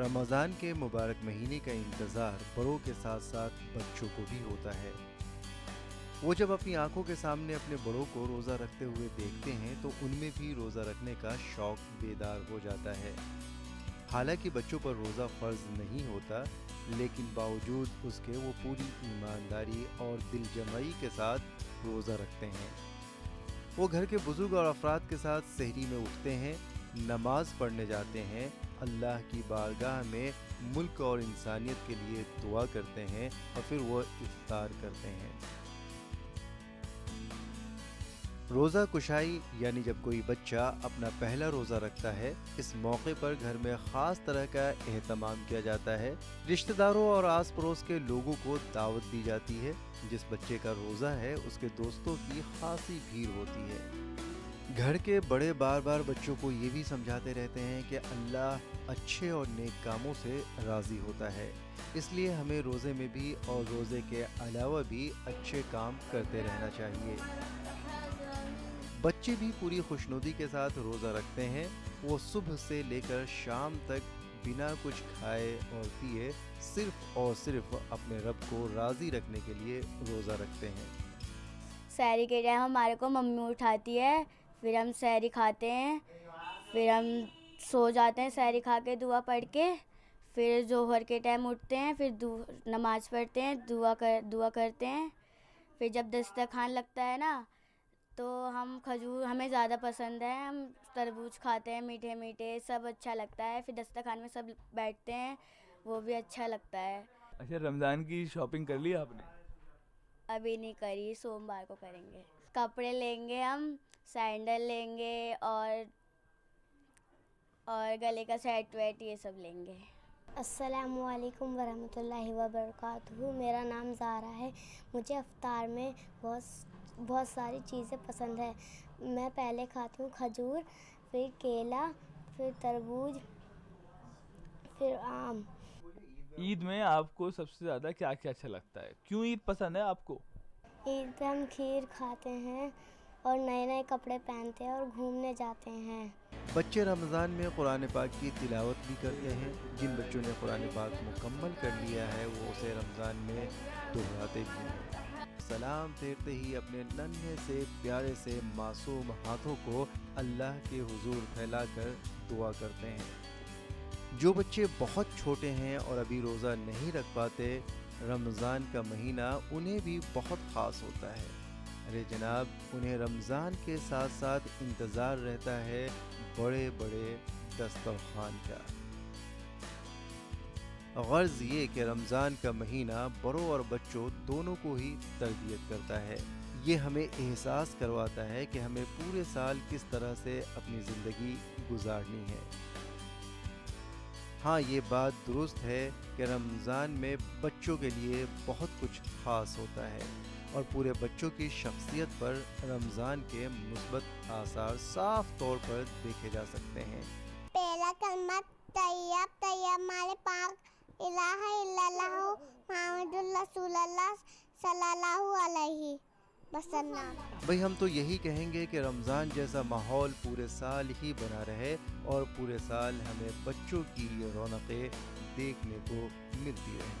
रमज़ान के मुबारक महीने का इंतज़ार बड़ों के साथ साथ बच्चों को भी होता है। वो जब अपनी आंखों के सामने अपने बड़ों को रोज़ा रखते हुए देखते हैं तो उनमें भी रोज़ा रखने का शौक़ बेदार हो जाता है। हालांकि बच्चों पर रोज़ा फ़र्ज़ नहीं होता, लेकिन बावजूद उसके वो पूरी ईमानदारी और दिलजमाई के साथ रोज़ा रखते हैं। वो घर के बुजुर्ग और अफराद के साथ सहरी में उठते हैं, नमाज पढ़ने जाते हैं, अल्लाह की बारगाह में मुल्क और इंसानियत के लिए दुआ करते हैं और फिर वो इफ्तार करते हैं। रोज़ा कुशाई यानी जब कोई बच्चा अपना पहला रोज़ा रखता है, इस मौके पर घर में ख़ास तरह का एहतमाम किया जाता है। रिश्तेदारों और आस पड़ोस के लोगों को दावत दी जाती है। जिस बच्चे का रोज़ा है उसके दोस्तों की खासी भीड़ होती है। घर के बड़े बार बार बच्चों को ये भी समझाते रहते हैं कि अल्लाह अच्छे और नेक कामों से राज़ी होता है, इसलिए हमें रोज़े में भी और रोज़े के अलावा भी अच्छे काम करते रहना चाहिए। बच्चे भी पूरी खुशनुदी के साथ रोज़ा रखते हैं। वो सुबह से लेकर शाम तक बिना कुछ खाए और पिए सिर्फ और सिर्फ अपने रब को राज़ी रखने के लिए रोज़ा रखते हैं। सहरी के टाइम हमारे को मम्मी उठाती है, फिर हम सहरी खाते हैं, फिर हम सो जाते हैं सहरी खा के दुआ पढ़ के। फिर जोहर के टाइम उठते हैं, फिर नमाज़ पढ़ते हैं, दुआ करते हैं। फिर जब दस्तरखान लगता है ना तो हम खजूर हमें ज़्यादा पसंद है, हम तरबूज खाते हैं, मीठे मीठे सब अच्छा लगता है। फिर दस्तरखान में सब बैठते हैं, वो भी अच्छा लगता है। अच्छा, रमज़ान की शॉपिंग कर ली आपने? अभी नहीं करी, सोमवार को करेंगे। कपड़े लेंगे, हम सैंडल लेंगे और गले का सेट वेट ये सब लेंगे। अस्सलामुअलैकुम वरहमतुल्लाहि वबरकातुहू। मेरा नाम ज़ारा है। मुझे इफ्तार में बहुत सारी चीज़ें पसंद है। मैं पहले खाती हूँ खजूर, फिर केला, फिर तरबूज, फिर आम। ईद में आपको सबसे ज़्यादा क्या क्या अच्छा लगता है? क्यों ईद पसंद है आपको? ईद पे हम खीर खाते हैं और नए नए कपड़े पहनते हैं और घूमने जाते हैं। बच्चे रमज़ान में कुरान पाक की तिलावत भी करते हैं। जिन बच्चों ने कुरान पाक मुकम्मल कर लिया है वो उसे रमज़ान में दोहराते भी हैं। सलाम फेरते ही अपने नन्हे से प्यारे से मासूम हाथों को अल्लाह के हुजूर फैलाकर दुआ करते हैं। जो बच्चे बहुत छोटे हैं और अभी रोज़ा नहीं रख पाते, रमज़ान का महीना उन्हें भी बहुत ख़ास होता है। अरे जनाब, उन्हें रमज़ान के साथ साथ इंतज़ार रहता है बड़े बड़े दस्तरखान का। गर्ज़ ये कि रमज़ान का महीना बड़ों और बच्चों दोनों को ही तरबियत करता है। ये हमें एहसास करवाता है कि हमें पूरे साल किस तरह से अपनी ज़िंदगी गुजारनी है। हाँ, ये बात दुरुस्त है कि रमज़ान में बच्चों के लिए बहुत कुछ ख़ास होता है और पूरे बच्चों की शख्सियत पर रमज़ान के मुस्बत आसार साफ तौर पर देखे जा सकते हैं। पहला कलमा तैयब तैयब माले पाक इलाहा इल्लल्लाह मुहम्मदुर रसूलुल्लाह सल्लल्लाहु अलैहि वसल्लम। भाई, हम तो यही कहेंगे कि रमज़ान जैसा माहौल पूरे साल ही बना रहे और पूरे साल हमें बच्चों की रौनकें देखने को मिलती रहें।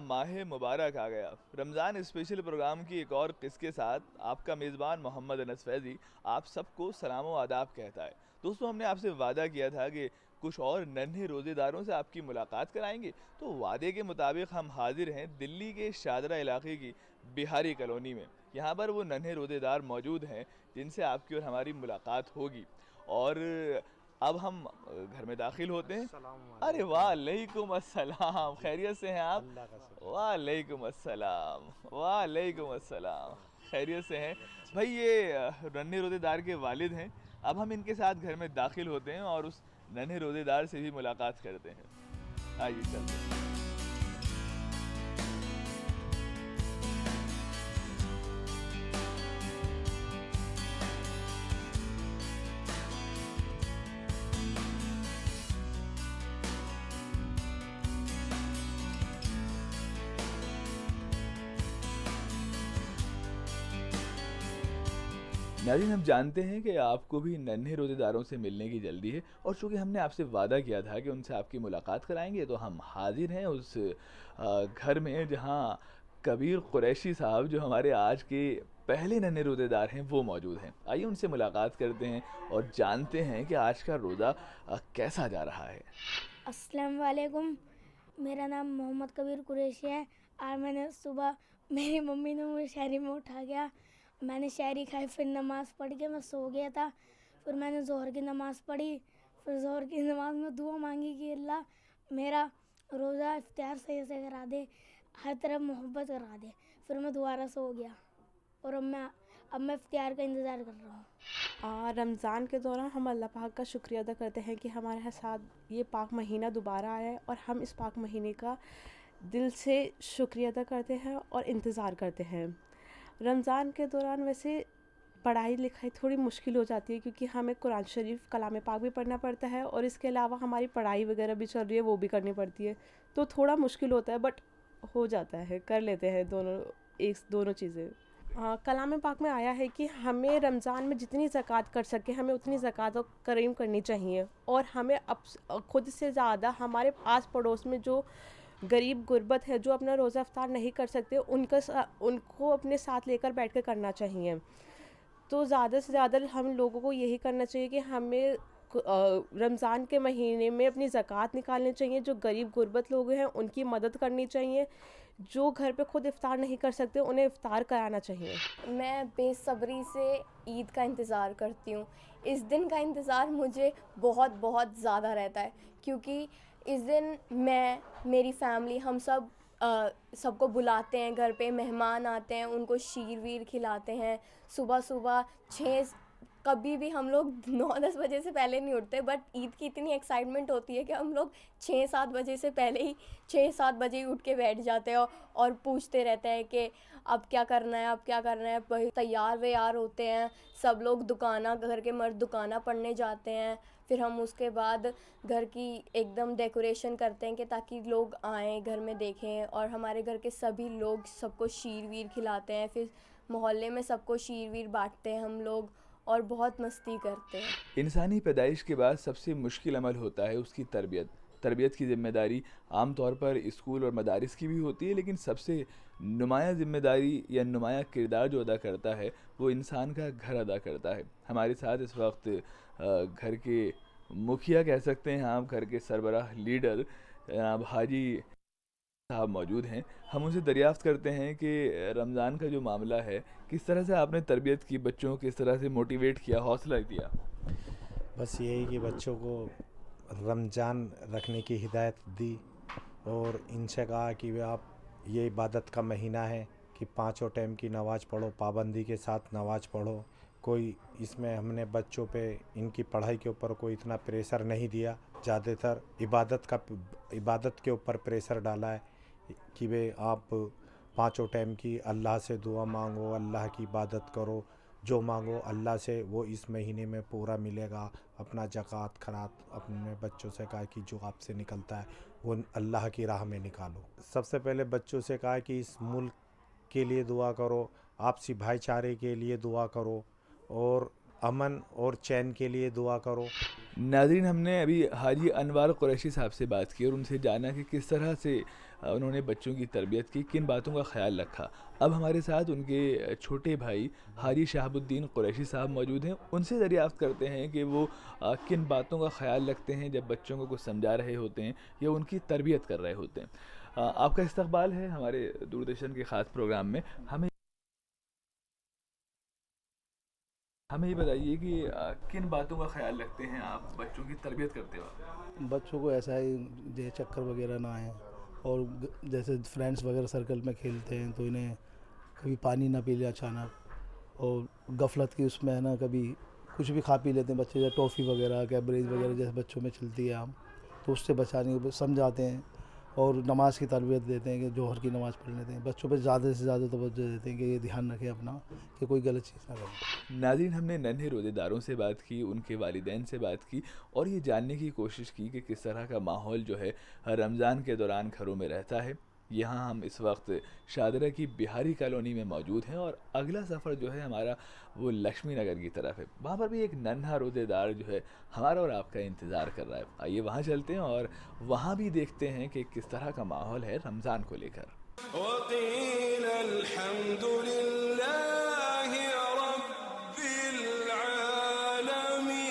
माह मुबारक आ गया। रमज़ान स्पेशल प्रोग्राम की एक और किस के साथ आपका मेज़बान मोहम्मद अनस फैज़ी आप सबको सलाम व आदाब कहता है। दोस्तों, हमने आपसे वादा किया था कि कुछ और नन्हे रोज़ेदारों से आपकी मुलाकात कराएंगे। तो वादे के मुताबिक हम हाजिर हैं दिल्ली के शादरा इलाके की बिहारी कॉलोनी में। यहाँ पर वो नन्हे रोज़ेदार मौजूद हैं जिनसे आपकी और हमारी मुलाकात होगी। और अब हम घर में दाखिल होते हैं। अरे वालेकुम अस्सलाम, खैरियत से हैं आप? वालेकुम अस्सलाम, वालेकुम अस्सलाम, खैरियत से हैं भाई। ये नन्हे रोज़ेदार के वालिद हैं। अब हम इनके साथ घर में दाखिल होते हैं और उस नन्हे रोज़ेदार से भी मुलाकात करते हैं। आइए चलते हैं। नाज़रीन, हम जानते हैं कि आपको भी नन्हे रोज़ेदारों से मिलने की जल्दी है, और चूँकि हमने आपसे वादा किया था कि उनसे आपकी मुलाकात कराएंगे, तो हम हाजिर हैं उस घर में जहाँ कबीर कुरैशी साहब, जो हमारे आज के पहले नन्हे रोज़ेदार हैं, वो मौजूद हैं। आइए उनसे मुलाकात करते हैं और जानते हैं कि आज का रोज़ा कैसा जा रहा है। अस्सलाम वालेकुम, मेरा नाम मोहम्मद कबीर कुरैशी है। आज मैंने सुबह मेरी मम्मी ने मुझे शहरी में उठा गया, मैंने शहरी खाई, फिर नमाज़ पढ़ के मैं सो गया था। फिर मैंने ज़ोहर की नमाज़ पढ़ी, फिर ज़ोहर की नमाज़ में दुआ मांगी कि अल्लाह मेरा रोज़ा इफ्तार सही से करा दे, हर तरफ मोहब्बत करा दे। फिर मैं दोबारा सो गया और अब मैं इफ्तार का इंतज़ार कर रहा हूँ। रमज़ान के दौरान हम अल्लाह पाक का शुक्रिया अदा करते हैं कि हमारे साथ ये पाक महीना दोबारा आया है, और हम इस पाक महीने का दिल से शुक्रिया अदा करते हैं और इंतज़ार करते हैं। रमज़ान के दौरान वैसे पढ़ाई लिखाई थोड़ी मुश्किल हो जाती है, क्योंकि हमें कुरान शरीफ कलाम पाक भी पढ़ना पड़ता है, और इसके अलावा हमारी पढ़ाई वगैरह भी चल रही है, वो भी करनी पड़ती है। तो थोड़ा मुश्किल होता है, बट हो जाता है, कर लेते हैं दोनों चीज़ें। कलाम पाक में आया है कि हमें रमज़ान में जितनी ज़कात कर सके हमें उतनी ज़कात और करीम करनी चाहिए, और हमें अब खुद से ज़्यादा हमारे आस पड़ोस में जो गरीब गुरबत है, जो अपना रोज़ा इफ्तार नहीं कर सकते, उनको अपने साथ लेकर बैठ कर करना चाहिए। तो ज़्यादा से ज़्यादा हम लोगों को यही करना चाहिए कि हमें रमज़ान के महीने में अपनी ज़कात निकालनी चाहिए, जो गरीब गुरबत लोग हैं उनकी मदद करनी चाहिए, जो घर पे खुद इफ्तार नहीं कर सकते उन्हें इफ्तार कराना चाहिए। मैं बेसब्री से ईद का इंतज़ार करती हूँ। इस दिन का इंतज़ार मुझे बहुत बहुत ज़्यादा रहता है, क्योंकि इस दिन मैं, मेरी फैमिली, हम सब सबको बुलाते हैं, घर पे मेहमान आते हैं, उनको शीर वीर खिलाते हैं। सुबह सुबह 6 कभी भी हम लोग 9-10 बजे से पहले नहीं उठते, बट ईद की इतनी एक्साइटमेंट होती है कि हम लोग 6-7 बजे से पहले ही 6-7 बजे ही उठ के बैठ जाते हैं और पूछते रहते हैं कि अब क्या करना है, अब क्या करना है। वही तैयार व्यार होते हैं सब लोग, घर के मर्द दुकाना पढ़ने जाते हैं। फिर हम उसके बाद घर की एकदम डेकोरेशन करते हैं कि ताकि लोग आएँ, घर में देखें, और हमारे घर के सभी लोग सबको शीर वीर खिलाते हैं। फिर मोहल्ले में सबको शीर वीर बांटते हैं हम लोग, और बहुत मस्ती करते हैं। इंसानी पैदाइश के बाद सबसे मुश्किल अमल होता है उसकी तरबियत की ज़िम्मेदारी आमतौर पर स्कूल और मदारिस की भी होती है, लेकिन सबसे नुमाया ज़िम्मेदारी या नुमाया किरदार जो अदा करता है वो इंसान का घर अदा करता है। हमारे साथ इस वक्त घर के मुखिया कह सकते हैं आप, घर के सरबराह लीडर जनाब हाजी साहब मौजूद हैं। हम उनसे दरियाफ्त करते हैं कि रमज़ान का जो मामला है, किस तरह से आपने तरबियत की, बच्चों को किस तरह से मोटिवेट किया, हौसला दिया। बस यही कि बच्चों को रमज़ान रखने की हिदायत दी, और इनसे कहा कि वे आप, ये इबादत का महीना है कि 5 टाइम की नमाज़ पढ़ो, पाबंदी के साथ नमाज़ पढ़ो। कोई इसमें हमने बच्चों पे इनकी पढ़ाई के ऊपर कोई इतना प्रेशर नहीं दिया, ज़्यादातर इबादत के ऊपर प्रेशर डाला है कि वे आप 5 टाइम की अल्लाह से दुआ मांगो, अल्लाह की इबादत करो, जो मांगो अल्लाह से वो इस महीने में पूरा मिलेगा। अपना ज़कात खरात अपने बच्चों से कहा कि जो आपसे निकलता है वो अल्लाह की राह में निकालो। सबसे पहले बच्चों से कहा कि इस मुल्क के लिए दुआ करो, आपसी भाईचारे के लिए दुआ करो, और अमन और चैन के लिए दुआ करो। नाज़रीन, हमने अभी हाजी अनवार कुरैशी साहब से बात की और उनसे जाना कि किस तरह से उन्होंने बच्चों की तरबियत की, किन बातों का ख्याल रखा। अब हमारे साथ उनके छोटे भाई हाजी शहाबुद्दीन कुरैशी साहब मौजूद हैं। उनसे दरियाफ़्त करते हैं कि वो किन बातों का ख्याल रखते हैं जब बच्चों को कुछ समझा रहे होते हैं या उनकी तरबियत कर रहे होते हैं। आपका इस्तकबाल है हमारे दूरदर्शन के ख़ास प्रोग्राम में। हमें ये बताइए कि किन बातों का ख्याल रखते हैं आप बच्चों की तरबियत करते वक्त? बच्चों को ऐसा ही जो चक्कर वगैरह ना आए, और जैसे फ्रेंड्स वगैरह सर्कल में खेलते हैं तो इन्हें कभी पानी ना पी ले अचानक, और गफलत की उसमें है ना कभी कुछ भी खा पी लेते हैं बच्चे, जैसे टॉफ़ी वगैरह कैबरेज वगैरह जैसे बच्चों में चलती है आम, तो उससे बचाने को समझाते हैं। और नमाज की तरबियत देते हैं कि जोहर की नमाज़ पढ़ लेते हैं, बच्चों पे ज़्यादा से ज़्यादा तवज्जो देते हैं कि ये ध्यान रखें अपना कि कोई गलत चीज़ ना करें। नाज़रीन, हमने नन्हे रोज़ेदारों से बात की, उनके वालिदैन से बात की और ये जानने की कोशिश की कि किस तरह का माहौल जो है रमज़ान के दौरान घरों में रहता है। यहाँ हम इस वक्त शादरा की बिहारी कॉलोनी में मौजूद हैं और अगला सफ़र जो है हमारा वो लक्ष्मी नगर की तरफ है। वहाँ पर भी एक नन्हा रोज़ेदार जो है हमारा और आपका इंतज़ार कर रहा है। आइए वहाँ चलते हैं और वहाँ भी देखते हैं कि किस तरह का माहौल है रमज़ान को लेकर। वक़ील अल्हम्दुलिल्लाहि रब्बिल आलमीन।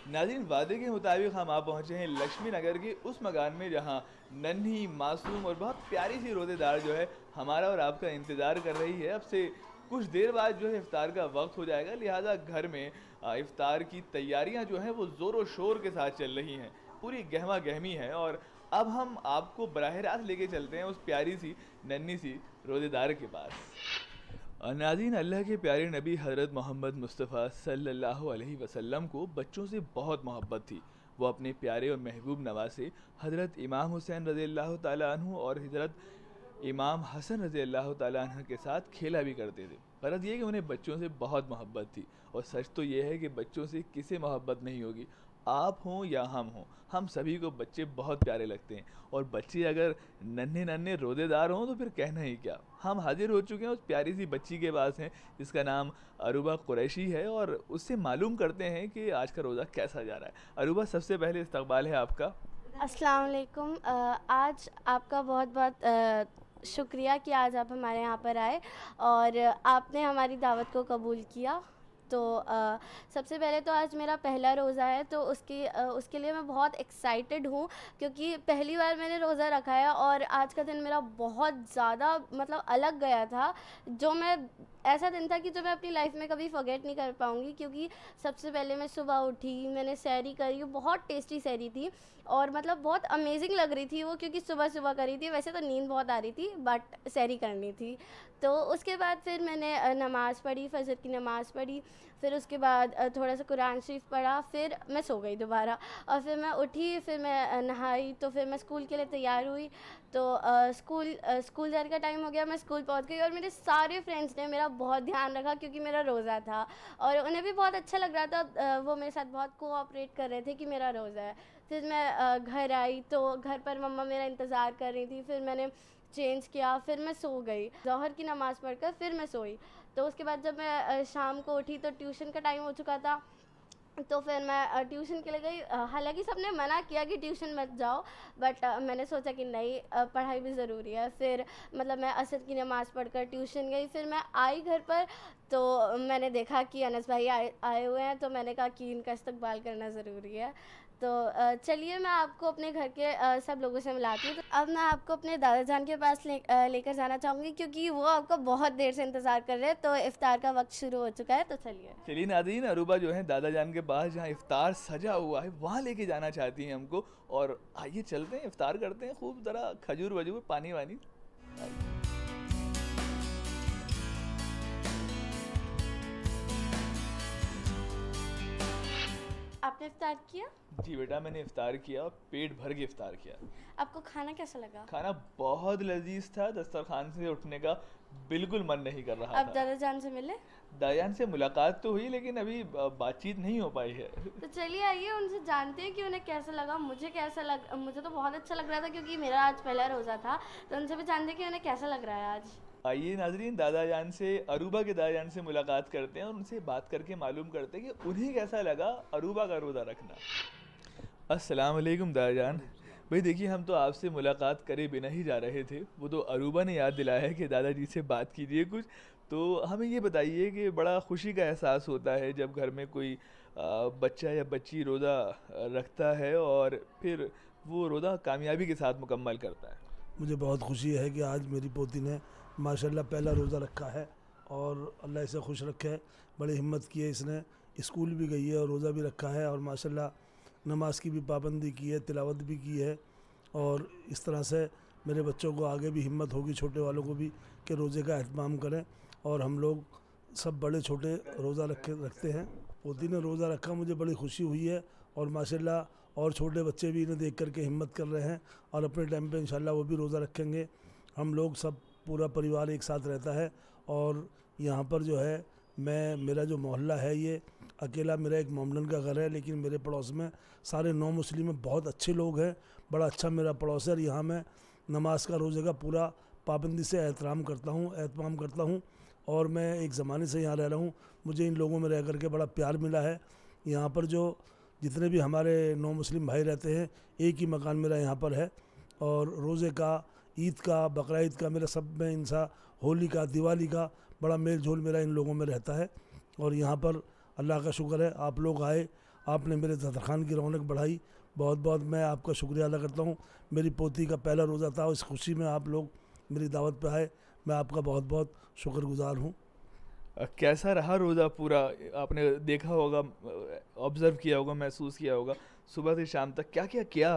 नाज़रीन, वादे के मुताबिक हम आ पहुँचे हैं लक्ष्मी नगर के उस मकान में जहाँ नन्ही मासूम और बहुत प्यारी सी रोज़ेदार जो है हमारा और आपका इंतज़ार कर रही है। अब से कुछ देर बाद जो है इफ्तार का वक्त हो जाएगा, लिहाजा घर में इफ्तार की तैयारियां जो हैं वो ज़ोर शोर के साथ चल रही हैं, पूरी गहमा गहमी है। और अब हम आपको बराह रास्त लेके चलते हैं उस प्यारी सी नन्ही सी रोज़ेदार के पास। नाज़रीन, अल्लाह के प्यारे नबी हज़रत मोहम्मद मुस्तफ़ा सल्लल्लाहु अलैहि वसल्लम को बच्चों से बहुत मोहब्बत थी। वो अपने प्यारे और महबूब नवासे हज़रत इमाम हुसैन रज़ियल्लाहु ताला अन्हु और हज़रत इमाम हसन रज़ियल्लाहु ताला अन्हु के साथ खेला भी करते थे। गरज ये कि उन्हें बच्चों से बहुत मोहब्बत थी, और सच तो ये है कि बच्चों से किसे मोहब्बत नहीं होगी। आप हों या हम हों, हम सभी को बच्चे बहुत प्यारे लगते हैं, और बच्चे अगर नन्हे नन्हे रोज़ेदार हों तो फिर कहना ही क्या। हम हाजिर हो चुके हैं उस प्यारी सी बच्ची के पास हैं जिसका नाम अरूबा कुरैशी है, और उससे मालूम करते हैं कि आज का रोज़ा कैसा जा रहा है। अरूबा, सबसे पहले इस्तकबाल है आपका। अस्सलाम वालेकुम। आज आपका बहुत बहुत शुक्रिया कि आज आप हमारे यहाँ पर आए और आपने हमारी दावत को कबूल किया। तो सबसे पहले तो आज मेरा पहला रोज़ा है, तो उसके लिए मैं बहुत एक्साइटेड हूँ क्योंकि पहली बार मैंने रोज़ा रखा है और आज का दिन मेरा बहुत ज़्यादा मतलब अलग गया था, जो मैं ऐसा दिन था कि जो मैं अपनी लाइफ में कभी फॉरगेट नहीं कर पाऊँगी। क्योंकि सबसे पहले मैं सुबह उठी, मैंने सहरी करी, बहुत टेस्टी सहरी थी और मतलब बहुत अमेजिंग लग रही थी वो, क्योंकि सुबह सुबह करी थी। वैसे तो नींद बहुत आ रही थी बट सहरी करनी थी। तो उसके बाद फिर मैंने नमाज़ पढ़ी, फजर की नमाज़ पढ़ी, फिर उसके बाद थोड़ा सा कुरान शरीफ पढ़ा, फिर मैं सो गई दोबारा और फिर मैं उठी, फिर मैं नहाई, तो फिर मैं स्कूल के लिए तैयार हुई। तो स्कूल जाने का टाइम हो गया, मैं स्कूल पहुंच गई और मेरे सारे फ्रेंड्स ने मेरा बहुत ध्यान रखा क्योंकि मेरा रोज़ा था और उन्हें भी बहुत अच्छा लग रहा था। वो मेरे साथ बहुत कोऑपरेट कर रहे थे कि मेरा रोज़ा है। फिर मैं घर आई तो घर पर मम्मा मेरा इंतज़ार कर रही थी, फिर मैंने चेंज किया, फिर मैं सो गई। ज़ोहर की नमाज़ पढ़कर फिर मैं सोई। तो उसके बाद जब मैं शाम को उठी तो ट्यूशन का टाइम हो चुका था, तो फिर मैं ट्यूशन के लिए गई। हालांकि सबने मना किया कि ट्यूशन मत जाओ, बट मैंने सोचा कि नहीं, पढ़ाई भी ज़रूरी है। फिर मतलब मैं असर की नमाज़ पढ़कर ट्यूशन गई। फिर मैं आई घर पर तो मैंने देखा कि अनस भाई आए हुए हैं, तो मैंने कहा कि इनका इस्तकबाल करना ज़रूरी है। तो चलिए मैं आपको अपने घर के सब लोगों से मिलाती हूँ। तो अब मैं आपको अपने दादा जान के पास लेकर जाना चाहूँगी क्योंकि वो आपको बहुत देर से इंतज़ार कर रहे हैं। तो इफ़्तार का वक्त शुरू हो चुका है, तो चलिए नाज़रीन, अरूबा जो है दादा जान के पास जहाँ इफ़्तार सजा हुआ है वहाँ लेके जाना चाहती हैं हमको, और आइए चलते हैं, इफ़्तार करते हैं, खूब ज़रा खजूर वजूर पानी वानी। आपने इफ्तार किया? जी बेटा, मैंने इफ्तार किया, पेट भर के इफ्तार किया। आपको खाना कैसा लगा? खाना बहुत लजीज था, दस्तरखान से उठने का बिल्कुल मन नहीं कर रहा था। आप दादा जान से मिले? दादा जान से मुलाकात तो हुई लेकिन अभी बातचीत नहीं हो पाई है। तो चलिए आइए उनसे जानते हैं कि उन्हें कैसा लगा। मुझे तो बहुत अच्छा लग रहा था क्योंकि मेरा आज पहला रोज़ा था, तो उनसे भी जानते हैं कि उन्हें कैसा लग रहा है आज। आइए नाजरीन, दादा जान से, अरूबा के दादा जान से मुलाकात करते हैं और उनसे बात करके मालूम करते हैं कि उन्हें कैसा लगा अरूबा का रोज़ा रखना। अस्सलाम वालेकुम दादा जान। भाई देखिए, हम तो आपसे मुलाकात करे बिना ही जा रहे थे, वो तो अरूबा ने याद दिलाया है कि दादाजी से बात कीजिए कुछ। तो हमें ये बताइए कि बड़ा खुशी का एहसास होता है जब घर में कोई बच्चा या बच्ची रोज़ा रखता है और फिर वो रोज़ा कामयाबी के साथ मुकम्मल करता है। मुझे बहुत खुशी है कि आज मेरी पोती ने माशाल्लाह पहला रोज़ा रखा है और अल्लाह इसे खुश रखे। बड़ी हिम्मत की है इसने, स्कूल भी गई है और रोज़ा भी रखा है और माशाल्लाह नमाज की भी पाबंदी की है, तिलावत भी की है। और इस तरह से मेरे बच्चों को आगे भी हिम्मत होगी, छोटे वालों को भी, कि रोज़े का एहतमाम करें। और हम लोग सब बड़े छोटे रोज़ा रखते हैं। पोती ने रोज़ा रखा, मुझे बड़ी खुशी हुई है और माशाल्लाह और छोटे बच्चे भी इन्हें देख कर के हिम्मत कर रहे हैं और अपने टाइम पे इंशाल्लाह वो भी रोज़ा रखेंगे। हम लोग सब पूरा परिवार एक साथ रहता है और यहाँ पर जो है मेरा जो मोहल्ला है ये अकेला मेरा एक मोमडन का घर है, लेकिन मेरे पड़ोस में सारे नौ मुस्लिम में बहुत अच्छे लोग हैं। बड़ा अच्छा मेरा पड़ोस है और यहाँ मैं नमाज का रोज़े का पूरा पाबंदी से एहतराम करता हूँ और मैं एक ज़माने से यहाँ रह रहा हूँ। मुझे इन लोगों में रह कर के बड़ा प्यार मिला है। यहाँ पर जो जितने भी हमारे नौ मुस्लिम भाई रहते हैं, एक ही मकान मेरा यहाँ पर है और रोज़े का, ईद का, बकरा ईद का, मेरा सब में इनसा, होली का, दिवाली का बड़ा मेल जोल मेरा इन लोगों में रहता है। और यहाँ पर अल्लाह का शुक्र है आप लोग आए, आपने मेरे दस्तरखान की रौनक बढ़ाई। बहुत बहुत मैं आपका शुक्रिया अदा करता हूँ। मेरी पोती का पहला रोज़ा था, इस खुशी में आप लोग मेरी दावत पे आए, मैं आपका बहुत बहुत शुक्रगुजार हूँ। कैसा रहा रोज़ा पूरा? आपने देखा होगा, ऑब्ज़र्व किया होगा, महसूस किया होगा, सुबह से शाम तक क्या क्या किया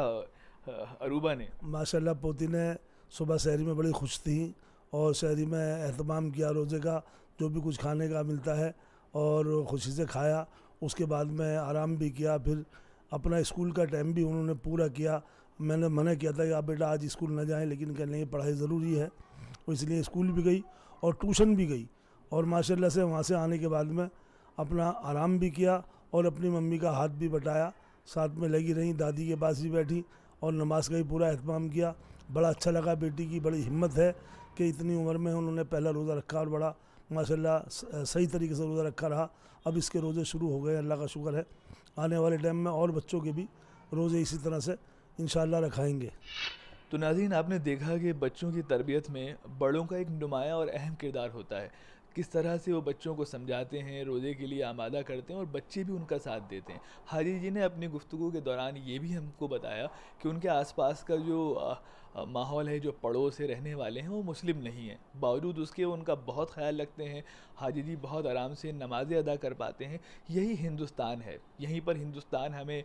अरूबा ने? माशाल्लाह पोती ने सुबह शहरी में बड़ी खुश थी और शहरी में एहतमाम किया रोज़े का, जो भी कुछ खाने का मिलता है और खुशी से खाया। उसके बाद में आराम भी किया, फिर अपना स्कूल का टाइम भी उन्होंने पूरा किया। मैंने मना किया था कि आप बेटा आज स्कूल न जाएं, लेकिन कहने लगे पढ़ाई ज़रूरी है, इसलिए स्कूल भी गई और ट्यूशन भी गई और माशाल्लाह से वहाँ से आने के बाद में अपना आराम भी किया और अपनी मम्मी का हाथ भी बटाया, साथ में लगी रहीं, दादी के पास भी बैठी और नमाज का भी पूरा एहतमाम किया। बड़ा अच्छा लगा, बेटी की बड़ी हिम्मत है कि इतनी उम्र में उन्होंने पहला रोज़ा रखा और बड़ा माशाल्लाह सही तरीके से रोज़ा रखा रहा। अब इसके रोज़े शुरू हो गए, अल्लाह का शुक्र है। आने वाले टाइम में और बच्चों के भी रोज़े इसी तरह से इंशाल्लाह रखाएंगे। तो नाज़रीन, आपने देखा कि बच्चों की तरबियत में बड़ों का एक नुमाया और अहम किरदार होता है। किस तरह से वो बच्चों को समझाते हैं, रोज़े के लिए आमादा करते हैं और बच्चे भी उनका साथ देते हैं। हाजी जी ने अपनी गुफ्तगू के दौरान ये भी हमको बताया कि उनके आसपास का जो माहौल है, जो पड़ोस से रहने वाले हैं, वो मुस्लिम नहीं हैं, बावजूद उसके उनका बहुत ख्याल रखते हैं। हाजी जी बहुत आराम से नमाज़ें अदा कर पाते हैं। यही हिंदुस्तान है, यहीं पर हिंदुस्तान हमें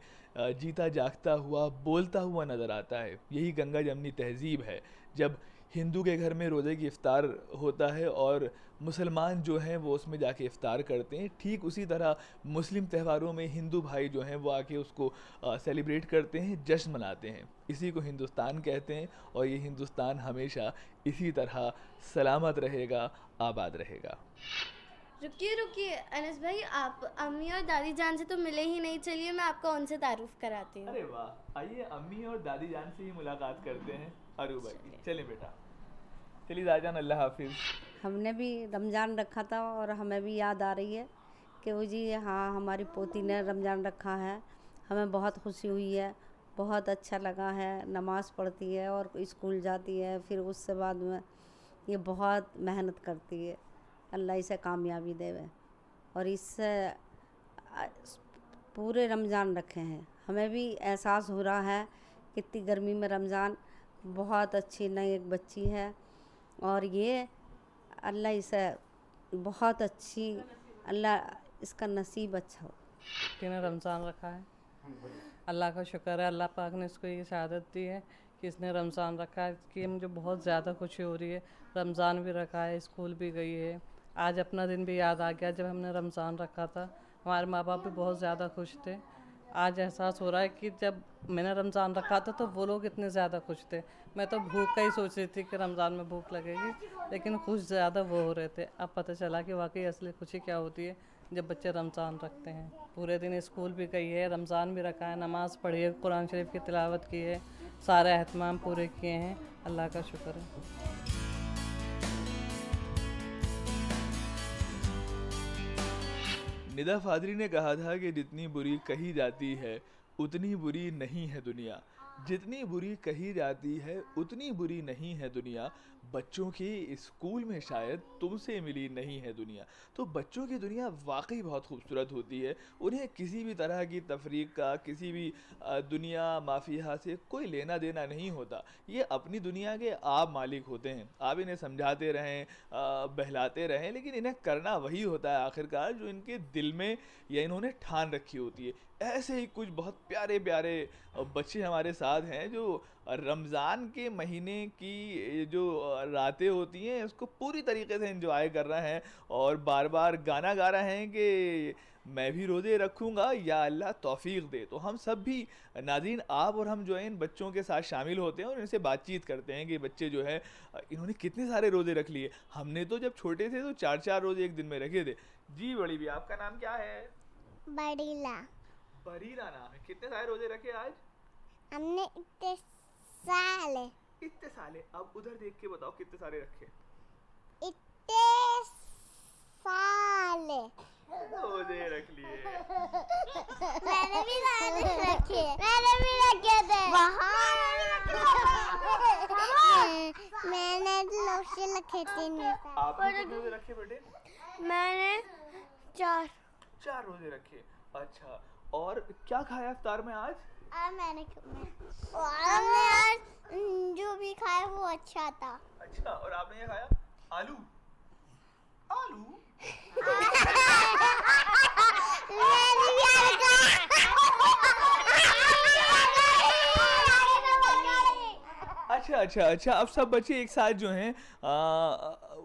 जीता जागता हुआ, बोलता हुआ नज़र आता है। यही गंगा जमनी तहज़ीब है, जब हिंदू के घर में रोज़े की इफ्तार होता है और मुसलमान जो हैं वो उसमें जाके इफ्तार करते हैं। ठीक उसी तरह मुस्लिम त्यौहारों में हिंदू भाई जो हैं वो आके उसको सेलिब्रेट करते हैं, जश्न मनाते हैं। इसी को हिंदुस्तान कहते हैं और ये हिंदुस्तान हमेशा इसी तरह सलामत रहेगा, आबाद रहेगा। रुकिए अनस भाई, आप अम्मी और दादी जान से तो मिले ही नहीं, चलिए मैं आपको उनसे तारुफ कराती हूँ। अरे वाह, आइए अम्मी और दादी जान से ही मुलाकात करते हैं अरूबा की। चलिए बेटा, चलिए दादी जान, अल्लाह हाफिज़। हमने भी रमज़ान रखा था और हमें भी याद आ रही है कि वो जी हाँ हमारी पोती ने रमज़ान रखा है। हमें बहुत खुशी हुई है, बहुत अच्छा लगा है। नमाज़ पढ़ती है और स्कूल जाती है, फिर उससे बाद में ये बहुत मेहनत करती है। अल्लाह इसे कामयाबी देवे और इससे पूरे रमज़ान रखे हैं। हमें भी एहसास हो रहा है कितनी गर्मी में रमज़ान, बहुत अच्छी नई एक बच्ची है और ये अल्लाह इसे बहुत अच्छी, अल्लाह इसका नसीब अच्छा हो। ने रमज़ान रखा है, अल्लाह का शुक्र है, अल्लाह पाक ने इसको ये शहादत दी है कि इसने रमज़ान रखा है, कि मुझे बहुत ज़्यादा खुशी हो रही है। रमज़ान भी रखा है, स्कूल भी गई है। आज अपना दिन भी याद आ गया जब हमने रमज़ान रखा था। हमारे माँ बाप भी बहुत ज़्यादा खुश थे। आज एहसास हो रहा है कि जब मैंने रमज़ान रखा था तो वो लोग इतने ज़्यादा खुश थे। मैं तो भूख का ही सोच रही थी कि रमज़ान में भूख लगेगी, लेकिन खुश ज़्यादा वो हो रहे थे। अब पता चला कि वाकई असली खुशी क्या होती है जब बच्चे रमज़ान रखते हैं। पूरे दिन स्कूल भी गई है, रमज़ान भी रखा है, नमाज़ पढ़ी है, कुरान शरीफ की तिलावत की है, सारे एहतमाम पूरे किए हैं। अल्लाह का शुक्र है। निदा फादरी ने कहा था कि जितनी बुरी कही जाती है उतनी बुरी नहीं है दुनिया, जितनी बुरी कही जाती है उतनी बुरी नहीं है दुनिया, बच्चों की स्कूल में शायद तुमसे मिली नहीं है दुनिया। तो बच्चों की दुनिया वाकई बहुत खूबसूरत होती है, उन्हें किसी भी तरह की तफरीक का, किसी भी दुनिया माफिया से कोई लेना देना नहीं होता। ये अपनी दुनिया के आप मालिक होते हैं, आप इन्हें समझाते रहें, बहलाते रहें, लेकिन इन्हें करना वही होता है आखिरकार जो इनके दिल में या इन्होंने ठान रखी होती है। ऐसे ही कुछ बहुत प्यारे प्यारे बच्चे हमारे साथ हैं जो रमज़ान के महीने की जो रातें होती हैं उसको पूरी तरीके से एंजॉय कर रहे हैं और बार बार गाना गा रहे हैं कि मैं भी रोज़े रखूँगा या अल्लाह तौफीक दे। तो हम सब भी नाज़रीन, आप और हम जो है इन बच्चों के साथ शामिल होते हैं और इनसे बातचीत करते हैं कि बच्चे जो है इन्होंने कितने सारे रोज़े रख लिए। हमने तो जब छोटे थे तो 4-4 रोज़े एक दिन में रखे थे। जी बड़ी भी, आपका नाम क्या है? बड़ीला। बरीरा नाम है। कितने सारे रोज़े रखे आज? हमने इतने साले। इतने साले। अब उधर देख के बताओ कितने सारे रखे? इतने साले रोज़े रख लिए। मैंने भी रखे। मैंने भी रखे थे। मैंने लोशे रखे थे। आपने कितने रोज़े रखे बेटे? मैंने 4 रोज़े रखे। अच्छा, और क्या खाया इफ्तार में आज? हमने आज जो भी खाया वो अच्छा था। अच्छा, और आपने ये खाया? आलू। मैंने भी आलू अच्छा, अब सब बच्चे एक साथ जो हैं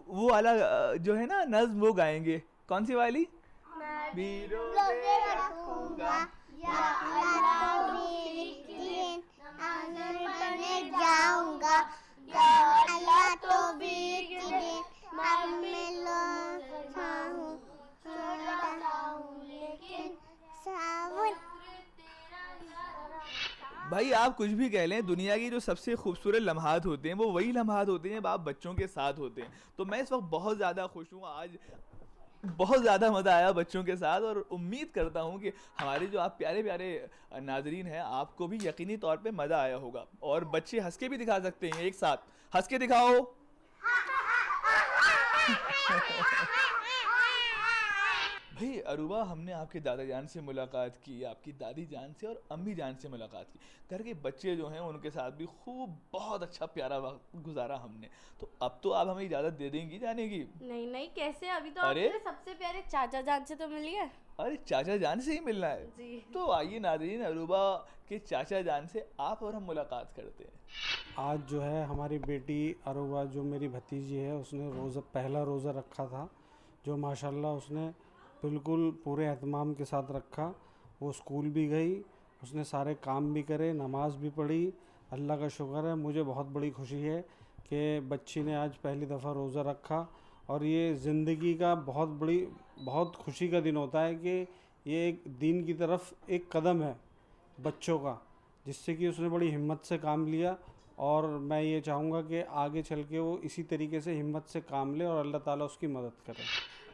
वो वाला जो है ना नज़्म वो गाएंगे। कौन सी वाली? भी रोज़े रखूंगा या अल्लाह मेरे दिन पढ़ने जाऊंगा, या अल्लाह तो बीत दिन मैं लोटा हूँ लेकिन सावन। भाई आप कुछ भी कह लें, दुनिया की जो सबसे खूबसूरत लम्हात होते हैं वो वही लम्हात होते हैं जब आप बच्चों के साथ होते हैं। तो मैं इस वक्त बहुत ज़्यादा खुश हूँ, आज बहुत ज़्यादा मज़ा आया बच्चों के साथ और उम्मीद करता हूँ कि हमारे जो आप प्यारे प्यारे नाजरीन हैं आपको भी यकीनी तौर पे मज़ा आया होगा। और बच्चे हंस के भी दिखा सकते हैं, एक साथ हंस के दिखाओ। भाई अरूबा, हमने आपके दादा जान से मुलाकात की, आपकी दादी जान से और अम्मी जान से मुलाकात की। घर के बच्चे जो हैं उनके साथ भी खूब बहुत अच्छा प्यारा वक्त गुजारा हमने। तो अब तो आप हमें इजाज़त दे देंगी जाने की? नहीं कैसे, अभी तो अरे? आपके सबसे प्यारे चाचा जान से तो मिलिए। अरे चाचा जान से ही मिलना है जी। तो आइए नाज़रीन, अरूबा के चाचा जान से आप और हम मुलाकात करते हैं। आज जो है हमारी बेटी अरूबा जो मेरी भतीजी है उसने पहला रोज़ा रखा था, जो माशाल्लाह उसने बिल्कुल पूरे एहतमाम के साथ रखा। वो स्कूल भी गई, उसने सारे काम भी करे, नमाज़ भी पढ़ी। अल्लाह का शुक्र है, मुझे बहुत बड़ी खुशी है कि बच्ची ने आज पहली दफ़ा रोज़ा रखा। और ये ज़िंदगी का बहुत खुशी का दिन होता है कि ये एक दीन की तरफ एक कदम है बच्चों का, जिससे कि उसने बड़ी हिम्मत से काम लिया। और मैं ये चाहूँगा कि आगे चल के वो इसी तरीके से हिम्मत से काम ले और अल्लाह ताला उसकी मदद करे।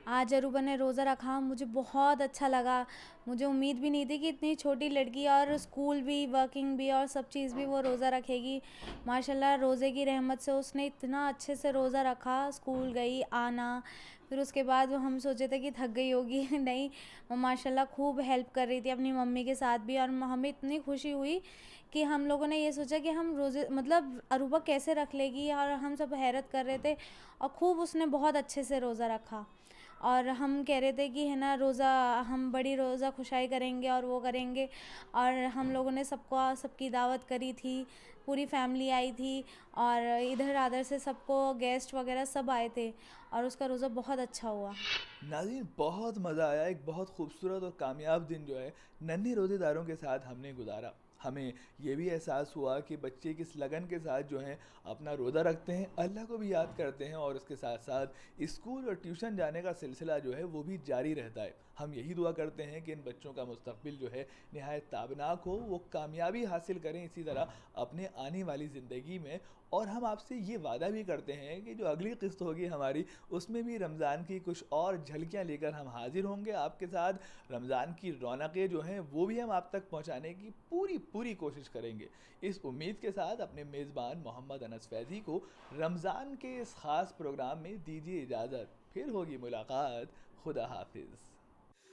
आज अरूबा ने रोज़ा रखा, मुझे बहुत अच्छा लगा। मुझे उम्मीद भी नहीं थी कि इतनी छोटी लड़की और स्कूल भी, वर्किंग भी और सब चीज़ भी वो रोज़ा रखेगी। माशाल्लाह रोज़े की रहमत से उसने इतना अच्छे से रोज़ा रखा, स्कूल गई, आना, फिर उसके बाद हम सोचे थे कि थक गई होगी नहीं, वो माशाल्लाह खूब हेल्प कर रही थी अपनी मम्मी के साथ भी। और हमें इतनी खुशी हुई कि हम लोगों ने ये सोचा कि हम रोज़े मतलब अरूबा कैसे रख लेगी, और हम सब हैरत कर रहे थे। और खूब उसने बहुत अच्छे से रोज़ा रखा। और हम कह रहे थे कि है ना रोज़ा हम बड़ी रोज़ा खुशाई करेंगे और वो करेंगे। और हम लोगों ने सबकी दावत करी थी, पूरी फैमिली आई थी और इधर आधर से सबको गेस्ट वगैरह सब आए थे और उसका रोज़ा बहुत अच्छा हुआ। नाज़रीन, बहुत मज़ा आया। एक बहुत खूबसूरत और कामयाब दिन जो है नन्हे रोज़ेदारों के साथ हमने गुजारा। हमें ये भी एहसास हुआ कि बच्चे किस लगन के साथ जो हैं अपना रोज़ा रखते हैं, अल्लाह को भी याद करते हैं और उसके साथ साथ स्कूल और ट्यूशन जाने का सिलसिला जो है वो भी जारी रहता है। हम यही दुआ करते हैं कि इन बच्चों का मुस्तकबिल जो है निहायत ताबनाक हो, वो कामयाबी हासिल करें इसी तरह अपने आने वाली ज़िंदगी में। और हम आपसे ये वादा भी करते हैं कि जो अगली किस्त होगी हमारी, उसमें भी रमज़ान की कुछ और झलकियाँ लेकर हम हाजिर होंगे आपके साथ। रमज़ान की रौनकें जो हैं वो भी हम आप तक पहुँचाने की पूरी कोशिश करेंगे। इस उम्मीद के साथ अपने मेज़बान मोहम्मद अनस फैज़ी को रमज़ान के इस ख़ास प्रोग्राम में दीजिए इजाज़त। फिर होगी मुलाकात। खुदा हाफिज़।